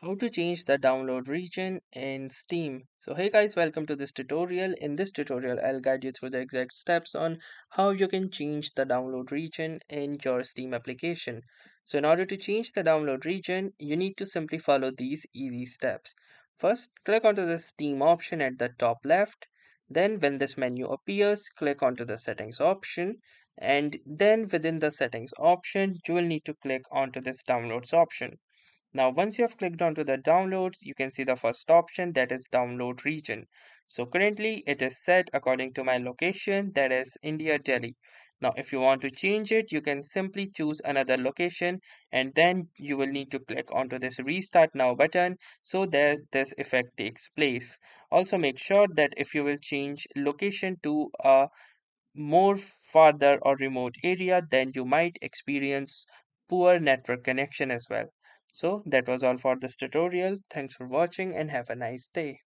How to change the download region in Steam. So hey guys, welcome to this tutorial. In this tutorial, I'll guide you through the exact steps on how you can change the download region in your Steam application. So in order to change the download region, you need to simply follow these easy steps. First, click onto the Steam option at the top left. Then when this menu appears, click onto the settings option. And then within the settings option, you will need to click onto this downloads option. Now, once you have clicked onto the downloads, you can see the first option that is download region. So currently it is set according to my location, that is India, Delhi. Now, if you want to change it, you can simply choose another location and then you will need to click onto this restart now button so that this effect takes place. Also make sure that if you will change location to a more farther or remote area, then you might experience poor network connection as well. So that was all for this tutorial. Thanks for watching and have a nice day.